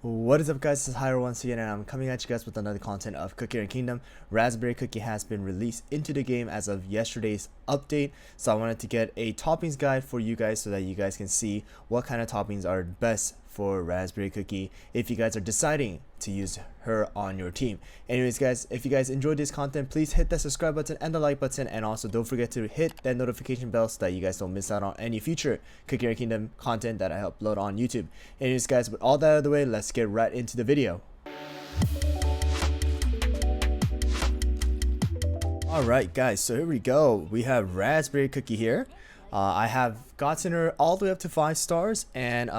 What is up, guys? This is Hyro once again, and I'm coming at you guys with another content of Cookie and Kingdom. Raspberry Cookie has been released into the game as of yesterday's update, so I wanted to get a toppings guide for you guys so that you guys can see what kind of toppings are best for Raspberry Cookie if you guys are deciding to use her on your team. Anyways, guys, if you guys enjoyed this content, please hit that subscribe button and the like button, and also don't forget to hit that notification bell so that you guys don't miss out on any future Cookie and Kingdom content that I upload on YouTube. Anyways, guys, with all that out of the way, let's get right into the video. Alright guys, so here we go. We have Raspberry Cookie here. I have gotten her all the way up to 5 stars and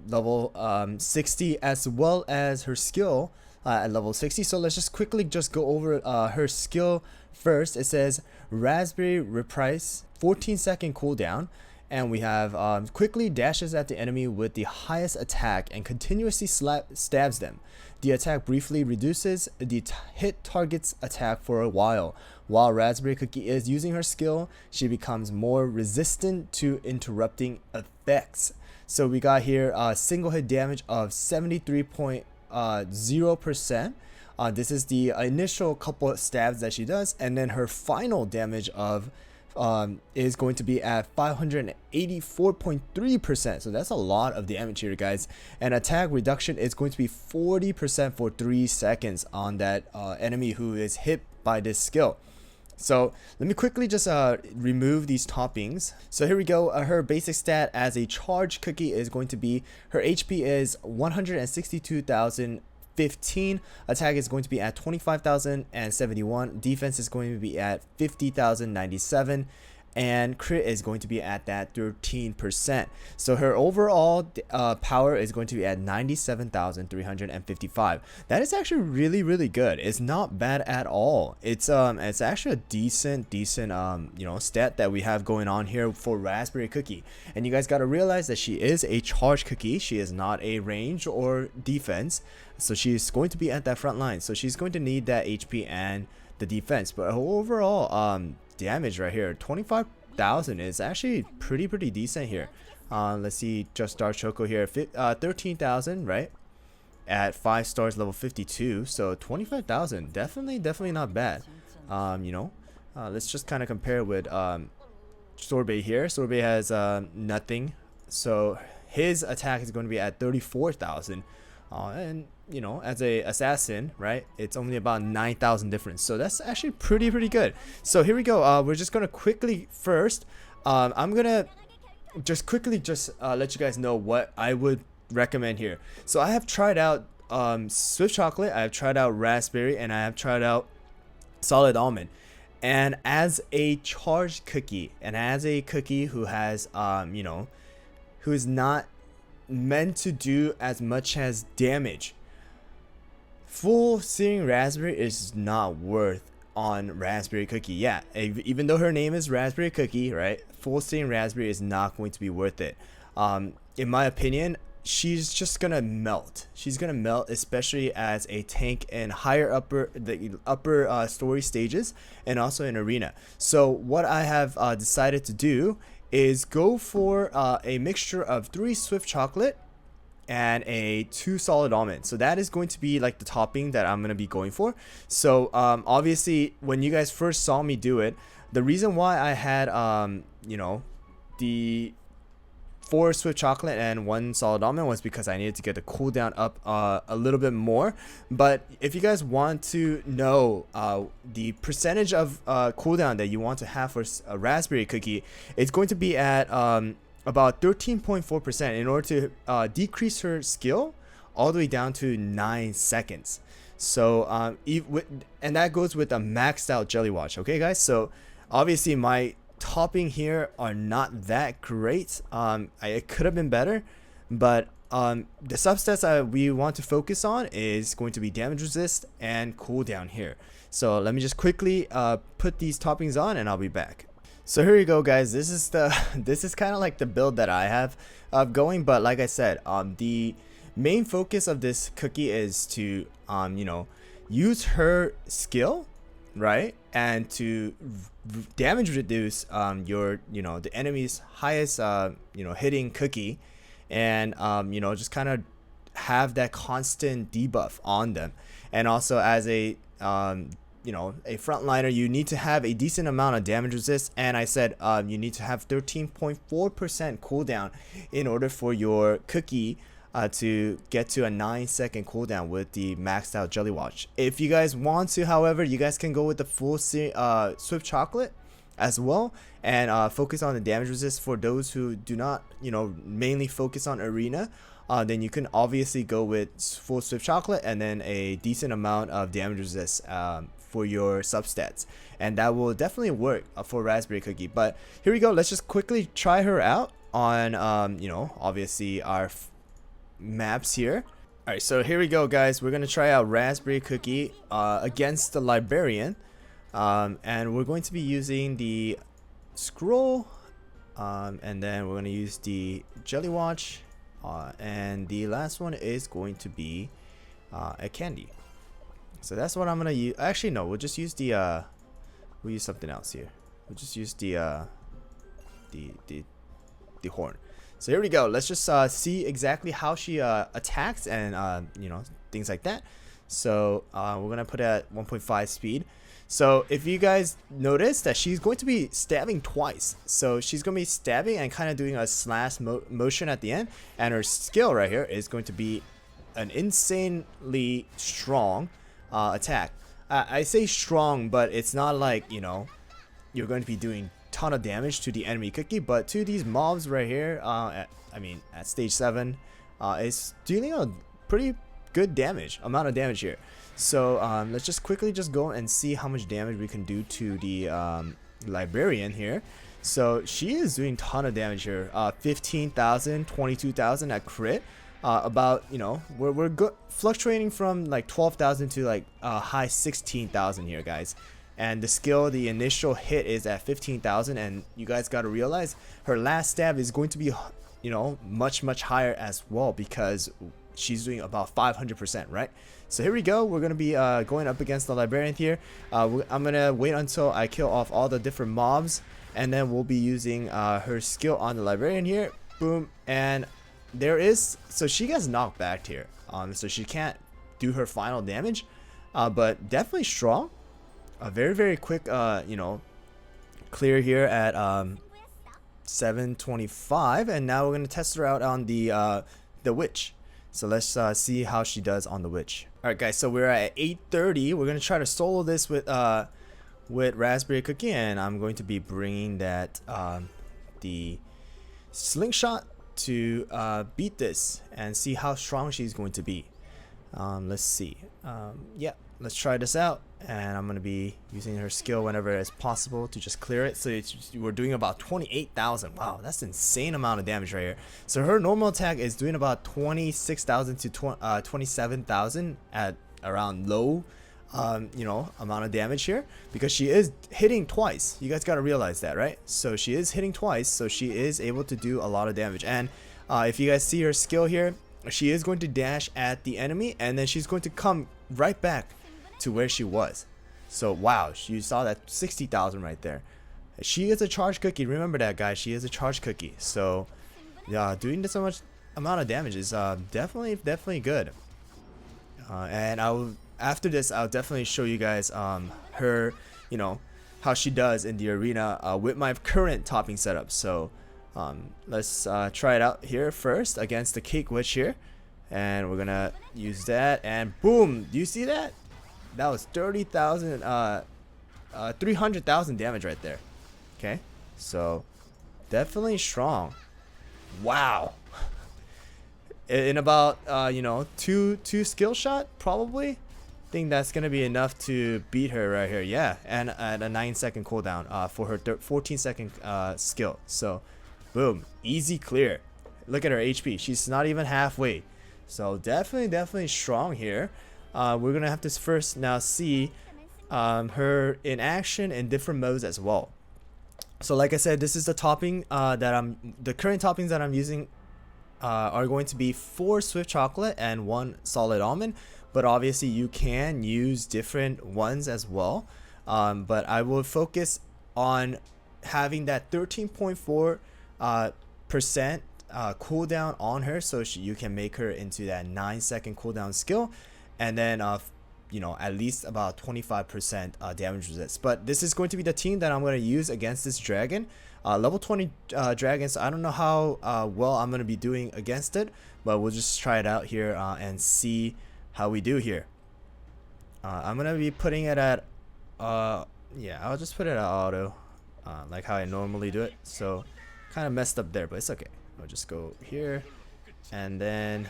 level 60, as well as her skill at level 60. So let's just quickly go over her skill first. It says Raspberry Reprise, 14-second cooldown. And we have quickly dashes at the enemy with the highest attack and continuously stabs them. The attack briefly reduces the hit target's attack for a while. While Raspberry Cookie is using her skill, she becomes more resistant to interrupting effects. So we got here single hit damage of 73.0%. This is the initial couple of stabs that she does, and then her final damage of is going to be at 584.3%. so that's a lot of damage here, guys. And attack reduction is going to be 40% for 3 seconds on that enemy who is hit by this skill. So let me quickly just remove these toppings. So here we go. Her basic stat as a charge cookie is going to be, her HP is 162,015, attack is going to be at 25,071, defense is going to be at 50,097, and crit is going to be at that 13%. So her overall power is going to be at 97,355. That is actually really good. It's not bad at all. It's actually a decent stat that we have going on here for Raspberry Cookie. And you guys got to realize that she is a charge cookie. She is not a range or defense, so she's going to be at that front line, so she's going to need that HP and the defense. But her overall damage right here, 25,000, is actually pretty decent here. Let's see, Just Star Choco here, 13,000, right, at 5 stars, level 52. So 25,000, definitely not bad. Let's just kind of compare with Sorbet here. Sorbet has nothing, so his attack is going to be at 34,000. And as a assassin, right, it's only about 9,000 difference, so that's actually pretty good. So here we go. We're just gonna quickly first I'm gonna just quickly let you guys know what I would recommend here. So I have tried out Swift Chocolate, I have tried out Raspberry, and I have tried out Solid Almond. And as a charged cookie, and as a cookie who has who is not meant to do as much as damage, full searing raspberry is not worth on Raspberry Cookie. Yeah, even though her name is Raspberry Cookie, right, full searing raspberry is not going to be worth it. In my opinion, she's just gonna melt. She's gonna melt, especially as a tank in the upper story stages, and also in arena. So what I have decided to do is go for a mixture of 3 Swift Chocolate and 2 Solid Almond. So that is going to be like the topping that I'm going to be going for. So obviously, when you guys first saw me do it, the reason why I had the 4 Swift Chocolate and 1 Solid Almond was because I needed to get the cooldown up a little bit more. But if you guys want to know the percentage of cooldown that you want to have for a Raspberry Cookie, it's going to be at about 13.4% in order to decrease her skill all the way down to 9 seconds. So and that goes with a maxed out Jelly Watch. Okay, guys, so obviously my topping here are not that great. It could have been better, but the substats we want to focus on is going to be damage resist and cooldown here. So let me just quickly put these toppings on, and I'll be back. So here you go, guys. This is kind of like the build that I have going, but like I said, the main focus of this cookie is to use her skill, right, and to damage reduce the enemy's highest hitting cookie, and just kind of have that constant debuff on them. And also as a a frontliner, you need to have a decent amount of damage resist, and I said you need to have 13.4% cooldown in order for your cookie to get to a 9-second cooldown with the maxed out Jelly Watch. If you guys want to, however, you guys can go with the full Swift Chocolate as well, and focus on the damage resist. For those who do not mainly focus on arena, then you can obviously go with full Swift Chocolate and then a decent amount of damage resist for your substats, and that will definitely work for Raspberry Cookie. But here we go, let's just quickly try her out on obviously our maps here. Alright, so here we go, guys. We're gonna try out Raspberry Cookie against the Librarian, and we're going to be using the scroll, and then we're gonna use the Jelly Watch, and the last one is going to be a candy. So that's what I'm gonna use. Actually, no, we'll just use the we'll use something else here. We'll just use the horn. So here we go. Let's just see exactly how she attacks and things like that. So we're gonna put it at 1.5 speed. So if you guys notice that she's going to be stabbing twice, so she's going to be stabbing and kind of doing a slash motion at the end, and her skill right here is going to be an insanely strong attack. I say strong, but it's not like you're going to be doing ton of damage to the enemy cookie, but to these mobs right here, at stage 7, it's dealing a pretty good amount of damage here. So let's just quickly go and see how much damage we can do to the Librarian here. So she is doing ton of damage here. 15,000, 22,000 at crit. About we're good, fluctuating from like 12,000 to like high 16,000 here, guys. And the skill, the initial hit is at 15,000, and you guys got to realize her last stab is going to be much higher as well, because she's doing about 500%, right? So here we go. We're gonna be going up against the Librarian here. I'm gonna wait until I kill off all the different mobs, and then we'll be using her skill on the Librarian here. Boom, and so she gets knocked back here, so she can't do her final damage, but definitely strong. A very quick clear here at 725, and now we're gonna test her out on the witch. So let's see how she does on the witch. Alright, guys, so we're at 830. We're gonna try to solo this with Raspberry Cookie, and I'm going to be bringing that the slingshot to beat this and see how strong she's going to be. Let's see. Yeah, let's try this out, and I'm gonna be using her skill whenever it's possible to just clear it. So we're doing about 28,000. Wow, that's an insane amount of damage right here. So her normal attack is doing about 26,000 to 27,000 at around low amount of damage here, because she is hitting twice. You guys got to realize that, right? So she is hitting twice, so she is able to do a lot of damage. And if you guys see her skill here, she is going to dash at the enemy, and then she's going to come right back to where she was. So wow, you saw that 60,000 right there. She is a charged cookie. Remember that, guys. She is a charged cookie. So yeah, doing this so much amount of damage is definitely good. And after this, I'll definitely show you guys her, how she does in the arena with my current topping setup. So let's try it out here first against the Cake Witch here, and we're gonna use that, and boom! Do you see that? That was 30,000, 300,000 damage right there. Okay, so definitely strong. Wow. In about two skill shot probably. Think that's gonna be enough to beat her right here. Yeah, and at a 9-second cooldown for her 14-second skill. So boom, easy clear. Look at her HP, she's not even halfway. So definitely strong here. We're gonna have to first now see her in action in different modes as well. So like I said, this is the topping the current toppings that I'm using are going to be 4 Swift Chocolate and 1 solid almond. But obviously you can use different ones as well, but I will focus on having that 13.4% cooldown on her, so you can make her into that 9-second cooldown skill, and then you know, at least about 25% damage resist. But this is going to be the team that I'm going to use against this dragon. Level 20 dragons, I don't know how well I'm going to be doing against it, but we'll just try it out here and see how we do here. I'm going to be putting it at, yeah, I'll just put it at auto, like how I normally do it. So kind of messed up there, but it's okay. I'll just go here, and then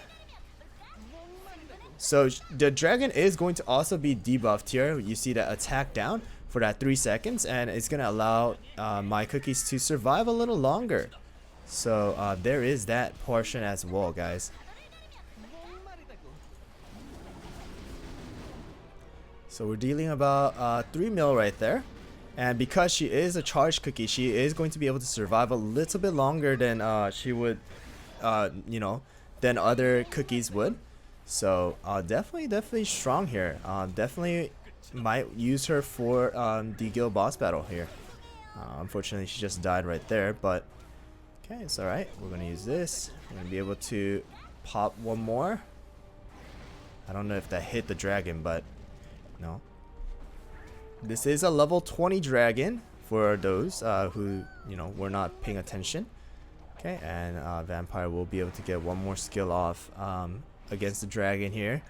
so the dragon is going to also be debuffed here. You see that attack down for that 3 seconds, and it's gonna allow my cookies to survive a little longer. So there is that portion as well, guys. So we're dealing about 3 mil right there, and because she is a charged cookie, she is going to be able to survive a little bit longer than she would, you know, than other cookies would. So definitely strong here. Definitely might use her for the guild boss battle here. Unfortunately, she just died right there, but okay, it's alright. We're gonna use this. We're gonna be able to pop one more. I don't know if that hit the dragon, but no. This is a level 20 dragon for those who, you know, were not paying attention. Okay, and Vampire will be able to get one more skill off against the dragon here,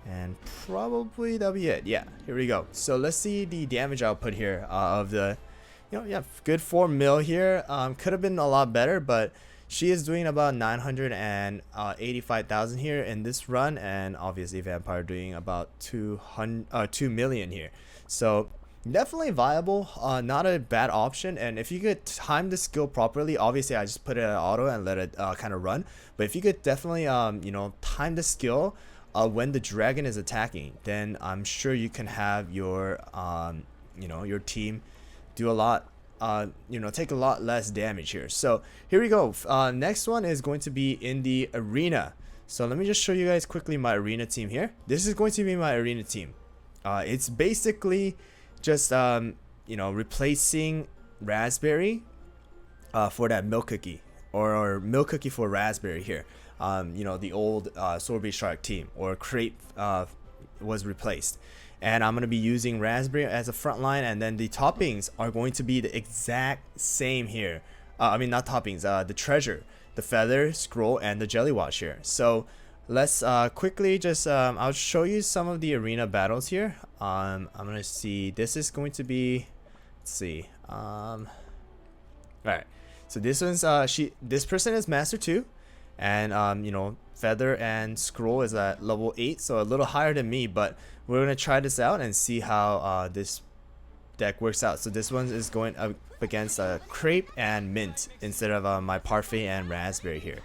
and probably that'll be it. Yeah, here we go. So let's see the damage output here of the, you know, yeah, good 4 mil here. Could have been a lot better, but she is doing about 985,000 here in this run, and obviously Vampire doing about 2 million here. So definitely viable, not a bad option. And if you could time the skill properly, obviously I just put it at auto and let it kind of run, but if you could definitely you know, time the skill when the dragon is attacking, then I'm sure you can have your you know, your team do a lot, you know, take a lot less damage here. So here we go. Next one is going to be in the arena. So let me just show you guys quickly my arena team here. This is going to be my arena team. It's basically just you know, replacing raspberry for that milk cookie, or milk cookie for raspberry here. You know, the old Sorbet shark team, or crepe was replaced, and I'm going to be using raspberry as a front line, and then the toppings are going to be the exact same here. I mean, not toppings, the treasure, the feather, scroll, and the jelly wash here. So let's quickly just I'll show you some of the arena battles here. I'm gonna see, this is going to be, let's see, all right, so this one's this person is master 2, and you know, feather and scroll is at level 8, so a little higher than me, but we're gonna try this out and see how this deck works out. So this one is going up against crepe and mint instead of my parfait and raspberry here.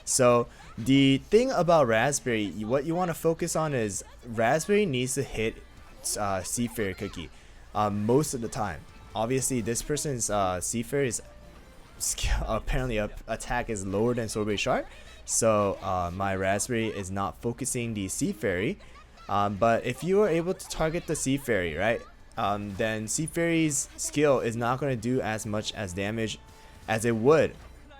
So the thing about raspberry, what you want to focus on is raspberry needs to hit Seafarer cookie most of the time. Obviously this person's Seafarer's apparently attack is lower than Sorbet shark, so my raspberry is not focusing the Seafarer. But if you are able to target the Seafarer, right, then Seafarer's skill is not going to do as much as damage as it would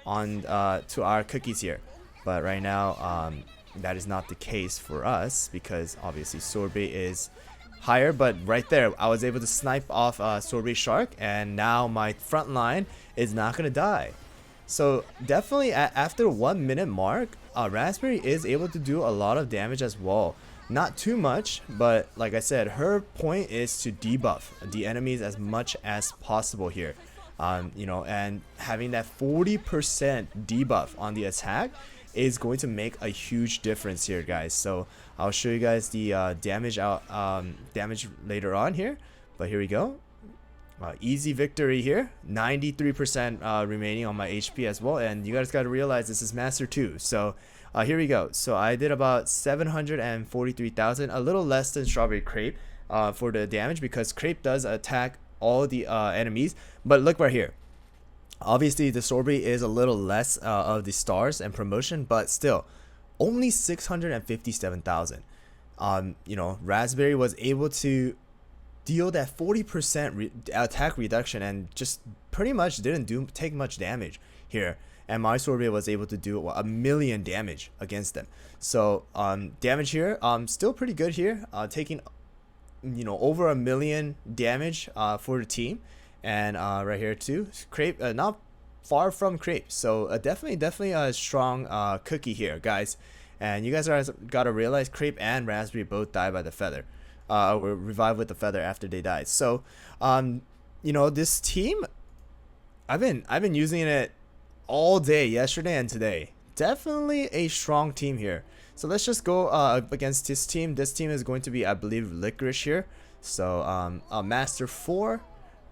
on to our cookies here. But right now that is not the case for us, because obviously Sorbet is higher. But right there I was able to snipe off Sorbet shark, and now my front line is not gonna die. So definitely after 1 minute mark, raspberry is able to do a lot of damage as well. Not too much, but like I said, her point is to debuff the enemies as much as possible here. You know, and having that 40% debuff on the attack is going to make a huge difference here, guys. So I'll show you guys the damage later on here, but here we go. Easy victory here, 93% remaining on my HP as well, and you guys got to realize this is master 2. So here we go. So I did about 743,000, a little less than strawberry crepe for the damage, because crepe does attack all the enemies. But look right here, obviously the sorbet is a little less of the stars and promotion, but still only 657,000. You know, raspberry was able to deal that 40% attack reduction and just pretty much didn't take much damage here. and my Sorbet was able to do a million damage against them. So damage here, still pretty good here, taking over a million damage for the team. And right here too, Crepe, not far from Crepe. So definitely a strong cookie here, guys. And you guys gotta realize Crepe and Raspberry both die by the feather, or revive with the feather after they die. So this team, I've been using it all day yesterday and today. Definitely a strong team here. So let's just go up against this team. This team is going to be, I believe, Licorice here. So a Master 4.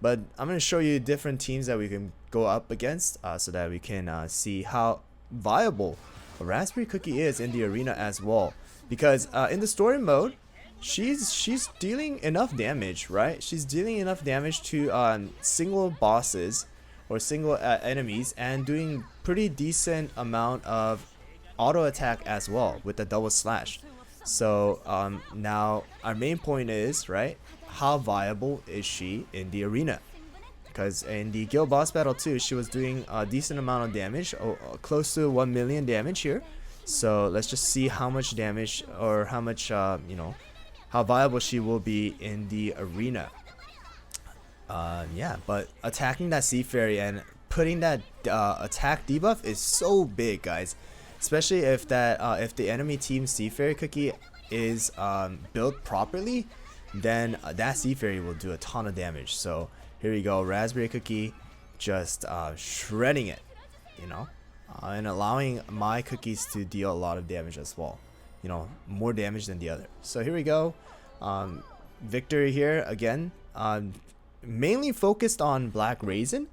But I'm going to show you different teams that we can go up against, so that we can see how viable a Raspberry Cookie is in the arena as well. Because in the story mode, she's dealing enough damage, right? She's dealing enough damage to single bosses or single enemies, and doing pretty decent amount of auto attack as well with the double slash. So now our main point is, right, how viable is she in the arena? Because in the guild boss battle too, she was doing a decent amount of damage, close to 1 million damage here. So let's just see how much damage, or how much how viable she will be in the arena. Yeah, but attacking that Sea Fairy and putting that attack debuff is so big, guys. Especially if the enemy team Sea Fairy Cookie is built properly, then that Sea Fairy will do a ton of damage. So here we go, Raspberry Cookie just shredding it, and allowing my cookies to deal a lot of damage as well. More damage than the other. So here we go, victory here again. Mainly focused on Black Raisin,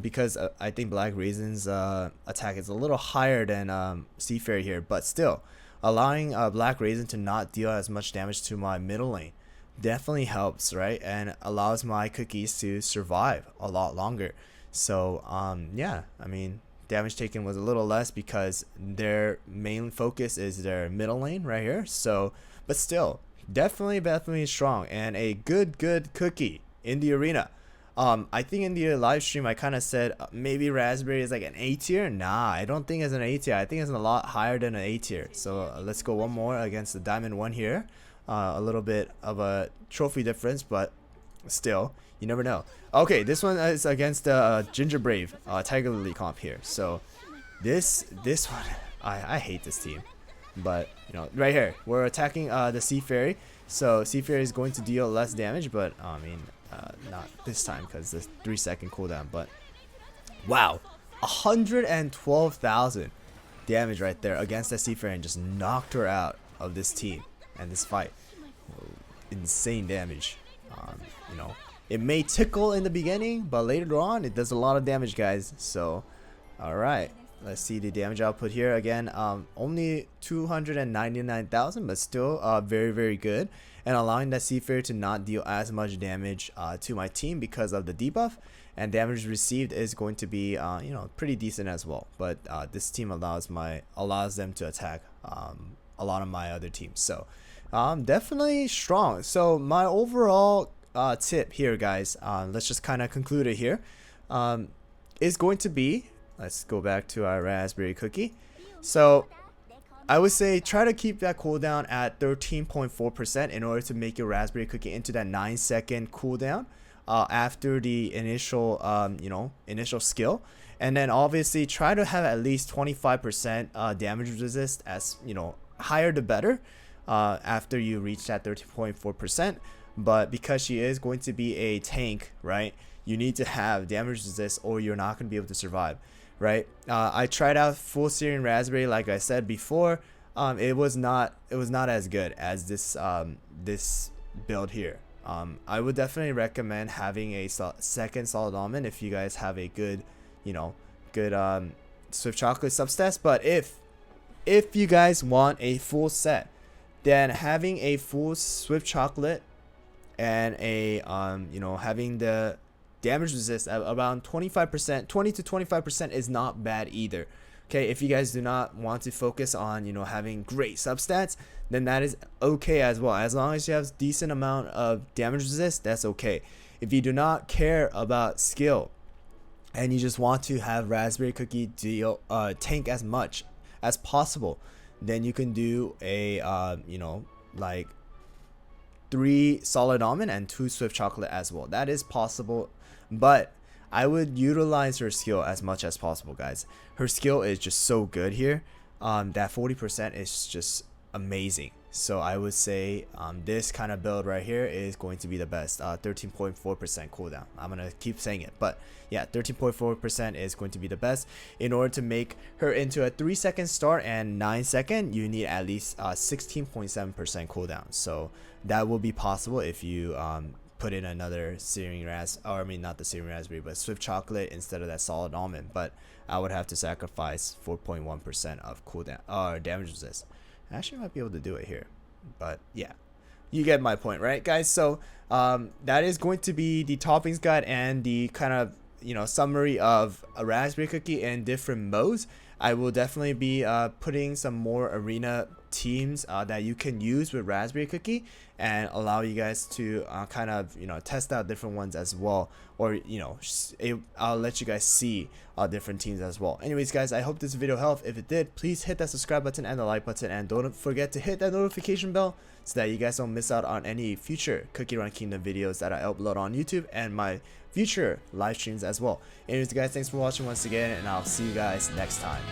because I think Black Raisin's attack is a little higher than Sea Fairy here, but still allowing Black Raisin to not deal as much damage to my middle lane definitely helps, right? And allows my cookies to survive a lot longer. So yeah, I mean, damage taken was a little less because their main focus is their middle lane right here. So, but still, definitely strong, and a good cookie in the arena. I think in the live stream I kind of said maybe Raspberry is like an A tier. Nah, I don't think it's an A tier. I think it's a lot higher than an A tier. So let's go one more against the Diamond 1 here. A little bit of a trophy difference, but still, you never know. Okay, this one is against the Ginger Brave Tiger Lily comp here. So this one, I hate this team. But right here we're attacking the Sea Fairy. So Sea Fairy is going to deal less damage, but I mean, not this time because the 3-second cooldown. But wow, 112,000 damage right there against the Sea Fairy, and just knocked her out of this team and this fight. Insane damage. It may tickle in the beginning, but later on it does a lot of damage, guys. So all right, let's see the damage output here again. Only 299,000, but still very good, and allowing that Sea Fairy to not deal as much damage to my team because of the debuff. And damage received is going to be pretty decent as well. But this team allows them to attack a lot of my other teams. So definitely strong. So my overall tip here, guys, let's just kind of conclude it here, is going to be, let's go back to our Raspberry Cookie. So I would say try to keep that cooldown at 13.4% in order to make your Raspberry Cookie into that 9-second cooldown after the initial initial skill. And then obviously try to have at least 25% damage resist, as higher the better, after you reach that 13.4%. But because she is going to be a tank, right, you need to have damage resist or you're not going to be able to survive, right? I tried out full Syrian Raspberry, like I said before. It was not as good as this build here. I would definitely recommend having a second solid almond if you guys have a good Swift Chocolate substats. But if you guys want a full set, then having a full Swift Chocolate and a having the damage resist at around 25%, 20 to 25% is not bad either. Okay, if you guys do not want to focus on having great substats, then that is okay as well. As long as you have decent amount of damage resist, that's okay. If you do not care about skill, and you just want to have raspberry cookie deal tank as much as possible, then you can do a you know, like 3 solid almond and 2 swift chocolate as well. That is possible, but I would utilize her skill as much as possible, guys. Her skill is just so good here. That 40% is just amazing. So I would say this kind of build right here is going to be the best. 13.4% cooldown. I'm gonna keep saying it, but yeah, 13.4% is going to be the best. In order to make her into a 3-second start and 9-second, you need at least 16.7% cooldown. So that will be possible if you put in another searing or I mean not the searing raspberry, but swift chocolate instead of that solid almond. But I would have to sacrifice 4.1% of cooldown or damage resist. I actually might be able to do it here, but yeah, you get my point, right, guys? So that is going to be the toppings guide and the kind of, you know, summary of a raspberry cookie in different modes. I will definitely be putting some more arena teams that you can use with raspberry cookie, and allow you guys to kind of, you know, test out different ones as well, or you know, I'll let you guys see different teams as well. Anyways, guys, I hope this video helped. If it did, please hit that subscribe button and the like button, and don't forget to hit that notification bell so that you guys don't miss out on any future Cookie Run Kingdom videos that I upload on YouTube and my future live streams as well. Anyways, guys, thanks for watching once again, and I'll see you guys next time.